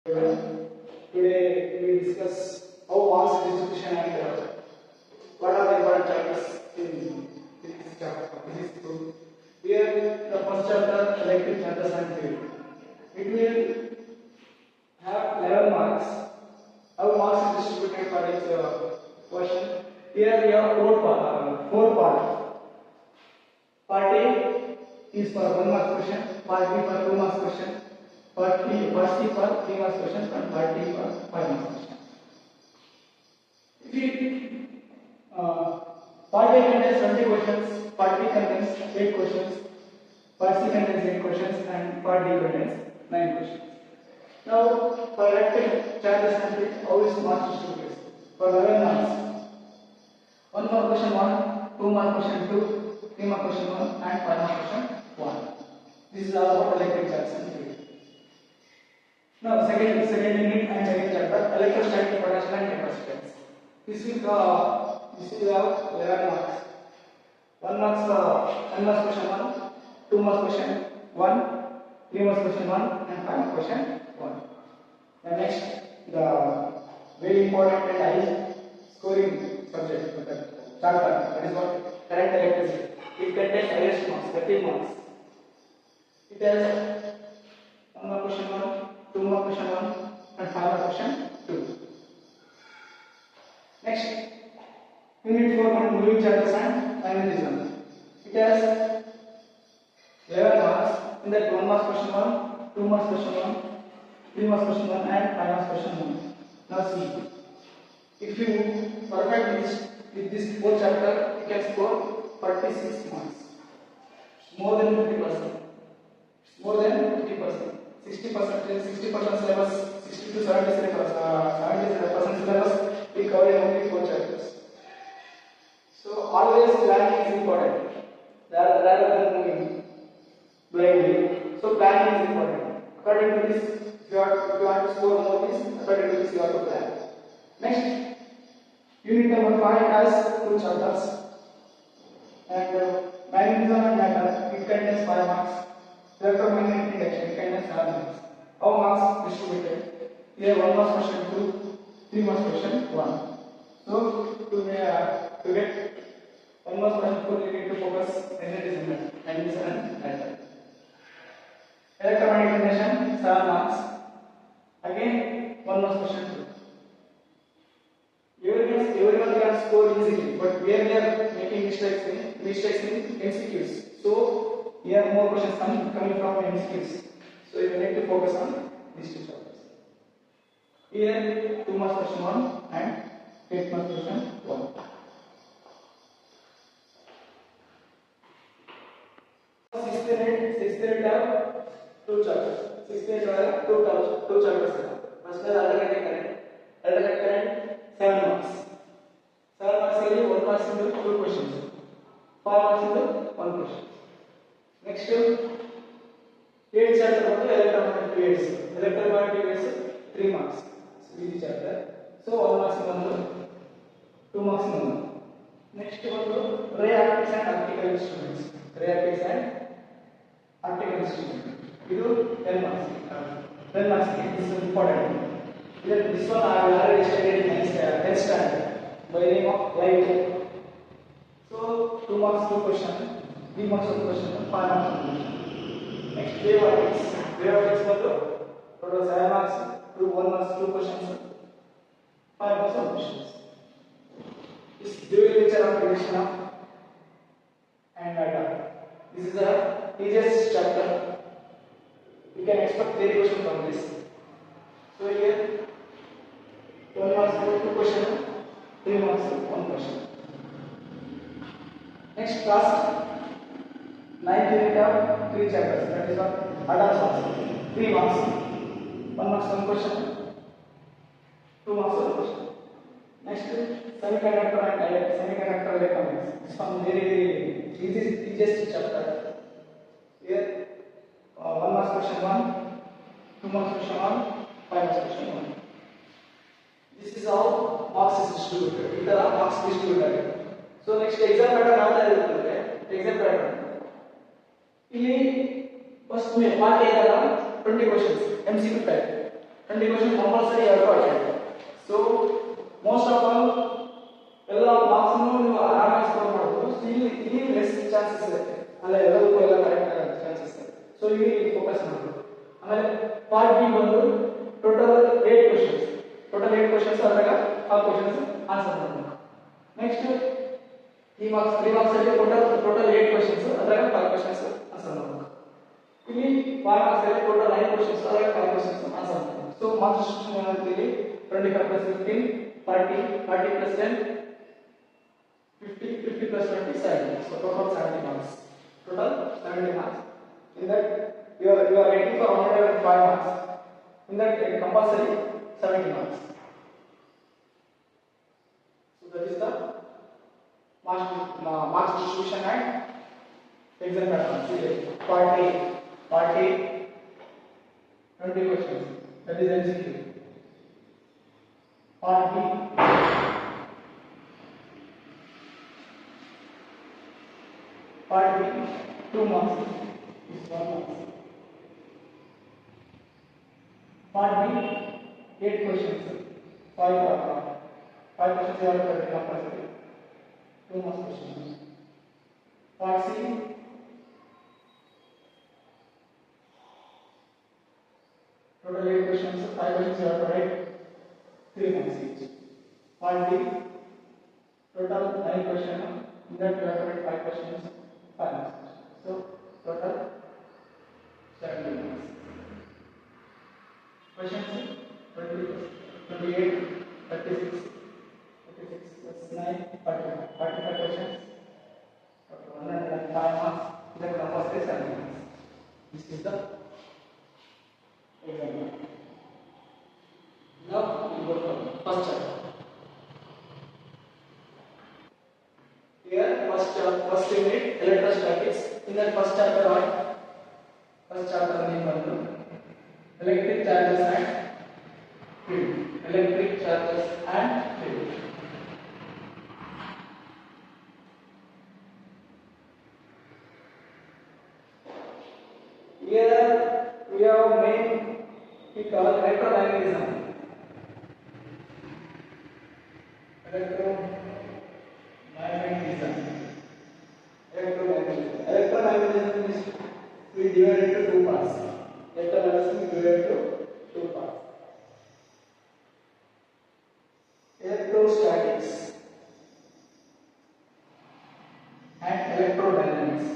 Today we will discuss how marks distribution and what are the important chapters in this chapter. This is two. Here the first chapter elective chapters and theory. It will have 11 marks. How marks is distributed for each question. Here we have four parts. Part A is for 1 mark question, part B for 2 marks question, part C for 3 marks question, and part D for 5 marks question. If you part A contains 20 questions, part B contains 8 questions, part C contains 8 questions, and part D contains 9 questions. Now, for elective charges and fit, how is marks distributed? For 11 marks, 1 mark question 1, 2 mark question 2, 3 mark question 1, and 5 mark question 1. This is all about elective charges and fit. Now, second unit and second chapter, electrostatic potential and capacitance. This will have 11 marks. 1 marks question 1, 2 marks question 1, 3 marks question 1, and 5 marks question 1. And next, the very important and high scoring subject for the chapter, that is what current electricity. It contains highest marks, 30 marks. It has 1 mark question 1, 2 mark question 1, and 5 mark question 2. Next, unit 4 on moving charges and magnetism. It has 11 marks. In that 1 mark question 1, 2 marks question 1, 3 marks question 1, and 5 marks question 1. Now see, if you perfect this with this 4 chapter, you can score 46 marks. More than 50%. More than 50%. 60% syllabus, 60 to 70% syllabus we cover in only 4 chapters. So always planning is important rather than moving blindly. So planning is important. According to this, if you want to score more things, according to this you have to plan. Next, unit number 5 has 2 chapters. And magnetism and matter, it contains 5 marks. Electromagnetic induction, it contains 7 marks. How marks distributed? Here 1 marks question 2, 3 marks question 1. So to get 1 marks question 2, you need to focus magnetism and matter. Electromagnetic induction 7 marks. Again 1 marks question 2. Everyone can score easily, but where we are making mistakes in MCQs. So here more questions coming from MCQs. So you need to focus on these 2 chapters. Here 2 marks question 1 and 8 marks question 1. Sixth grade have 2 chapters. Sixth grade have 2 chapters. First is alternating current. Alternating current 7 marks. 7 marks is 1 marks into 2 questions. 5 marks into 1 question. Next, 8th chapter about electromagnetic waves. Electromagnetic waves 3 marks. So this chapter. So 1 marks in 2 marks in 1. Next one, ray optics and optical instruments. Ray optics and optical instruments. This 10 marks. 10 marks. This is important. This one I have already studied in 10th standard by the name of light. So 2 marks 2 question, 3 marks 1 question, 5 marks 1 question. Next, wave optics. Wave optics total 7 marks, 1 marks 2 questions, 5 marks 1 questions. This dual nature of prediction and matter. This is the easiest chapter. You can expect very question from this. So here 1 marks 2 question, 3 marks 1 question. Next class 9th unit have 3 chapters. That is what advanced marks. 3 marks. 1 marks 1 question, 2 marks 1 question. Next, semiconductor and semiconductor electronics. This one very easiest chapter. Here 1 marks question 1, 2 marks question 1, 5 marks question 1. This is how marks is distributed. These are marks distributed. So next exam pattern how there is exam pattern. ಇಲ್ಲಿ first part A 20 questions MCQ type. 20 questions compulsory you have to attend. So most of all ಎಲ್ಲ marks ನೀವು ಆರಾಮಾಗಿ score ಮಾಡಬಹುದು. So ಇಲ್ಲಿ less chances ಇರುತ್ತೆ, ಅಲ್ಲ ಎಲ್ಲದಕ್ಕೂ ಎಲ್ಲ ಕರೆಕ್ಟ್ ಆಗೋ ಚಾನ್ಸಸ್ ಇದೆ. ಸೊ ಇಲ್ಲಿ ಫೋಕಸ್ ಮಾಡಬೇಕು. ಆಮೇಲೆ ಪಾರ್ಟ್ ಬಿ ಬಂದು ಟೋಟಲ್ 8 ಕ್ವೆಶ್ಚನ್ಸ್, ಅದ್ರಾಗ 5 ಕ್ವೆಶ್ಚನ್ಸ್ ಆನ್ಸರ್ ಮಾಡಬೇಕು. ನೆಕ್ಸ್ಟ್ ಈ ಮಾರ್ಕ್ಸ್ 3 ಮಾರ್ಕ್ಸ್ ಅಲ್ಲಿ ಟೋಟಲ್ 8 ಕ್ವೆಶ್ಚನ್ಸ್, ಅದ್ರಾಗ 5 ಕ್ವೆಶ್ಚನ್ಸ್ ಆನ್ಸರ್ ಮಾಡಬೇಕು. ಇಲ್ಲಿ 5 ಮಾರ್ಕ್ಸ್ ಅಲ್ಲಿ ಟೋಟಲ್ 9 ಕ್ವೆಶ್ಚನ್ಸ್, ಅದ್ರಾಗ 5 ಕ್ವೆಶ್ಚನ್ಸ್ ಆನ್ಸರ್ ಮಾಡಬೇಕು. ಸೊ ಮಾರ್ಕ್ಸ್ ಡಿಸ್ಟ್ರಿಬ್ಯೂಷನ್ ಏನಾಗ್ತಿದೆ 25 plus 15 40 40 plus 10 50 50 plus 20 70. So total 70 marks. Total 70 marks. In that you are waiting for 105 marks. In that compulsory 70 marks. So that is the marks distribution and exam pattern. Part A 20 questions. That is MCQ. Part B 2 marks is 1 mark. Part B 8 questions, 5 questions you have to compulsory, 2 marks questions. Part C total 8 questions, 5 questions you have to write, 3 marks each. Part D total 9 questions, in that you have to write 5 questions, 5 marks. So total 70 marks. Questions 20, 28, 36 plus 9, 45 questions. Total 105 marks. Then compulsory 70 marks. This is the exam. Now we go to first chapter. Here first unit electrostatics. In that first chapter name bandu electric charges and field. Here we have main we call electromagnetism. Electromagnetism is we divide into 2 parts. Electromagnetism we divide into 2 parts. Electrostatics and electrodynamics.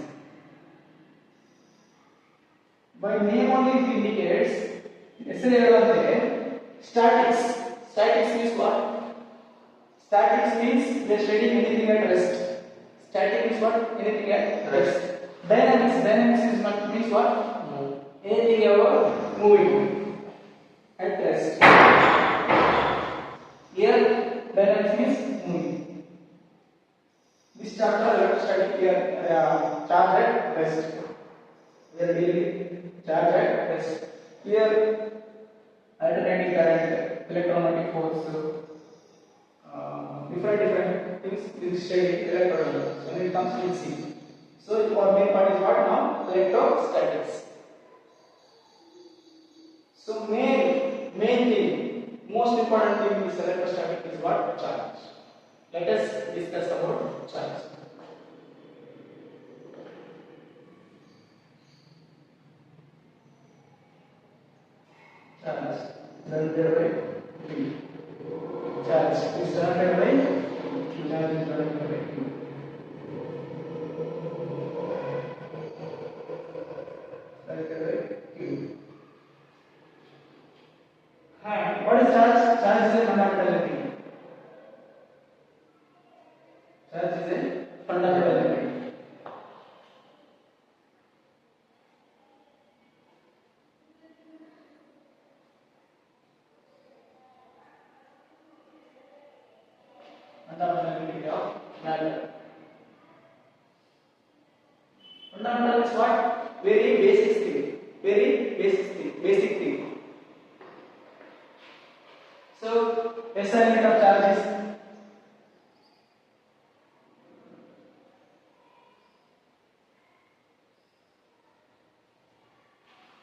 By name only it indicates statics. Statics means what? Statics means they are studying anything at rest. Static means what? Anything at rest. Dynamics means what? Anything ever moving at rest. Here dynamics means moving. This chapter electrostatic here charge at rest. We are dealing with charge at rest. Here alternating current, electromagnetic force, different things will study electrodynamics. When it comes to see. So our main part is what now? Electrostatics. So main thing, most important thing in this electrostatic is what? Charge. Let us discuss about charge. Charge denoted by P. Charge is denoted by Q. Charge is denoted by Q. What is charge? Charge is a fundamental element. Charge is a fundamental element. Fundamentality of matter. Fundamental is what? Very basic thing. So SI unit of charge is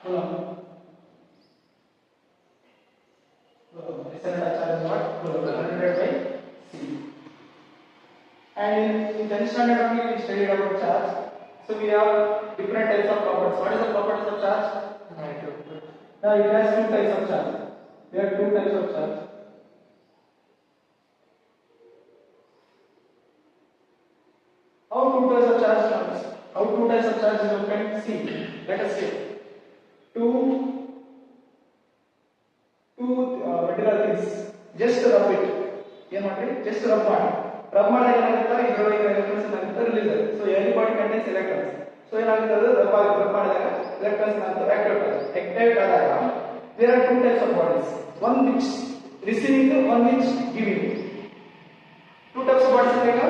Coulomb. SN charge is what? Converted by C. And in 10th standard only we studied about charge. So we have different types of properties. What is the properties of charge? Now it has two types of charge. We have two types of charge. How two types of charge comes? How two types of charge is obtained? See, let us say two material things. Just rub it. ಏನು ಮಾಡ್ರಿ? Just rub ಮಾಡಿ. Rub ಮಾಡಿದಾಗ ಏನಾಗುತ್ತೆ? ಇದರೊಳಗೆ electrons ಏನಾಗುತ್ತೆ? Release ಆಗುತ್ತೆ. So any body contains electrons. So ಏನಾಗುತ್ತೆ? ಅದು rub ಮಾಡಿದಾಗ electrons ಏನಾಗುತ್ತೆ? Activate ಆದಾಗ there are two types of bodies. One which receiving, one which giving. Two types of bodies ಇದ್ದಾಗ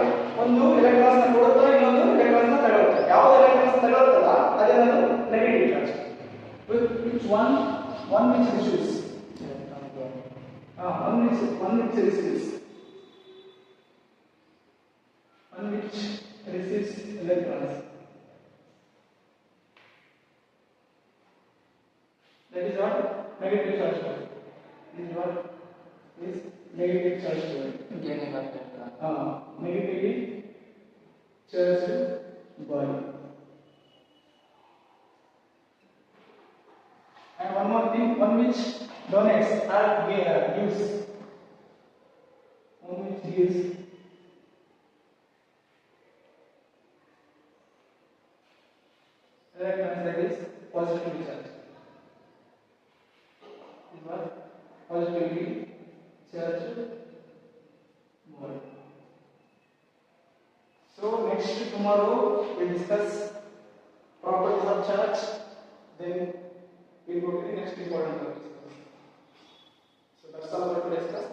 ಒಂದು electrons ನ ಕೊಡುತ್ತೆ, ಇನ್ನೊಂದು electrons ನ ತಗೊಳುತ್ತೆ. ಯಾವುದು electrons ತಗೊಳುತ್ತಲ್ಲ ಅದೇನದು negative charge. Which one which receives. One which receives. One which receives electrons. That is what? Negative charge. This is what? Is negative charge. Negatively charged body. And one more thing, one which donates or gives. One which gives. Electrons, that is positively charged. Is what? Positively charged body. So next tomorrow we discuss properties of charge. Then we go to the next important topic. So that's all for today's class.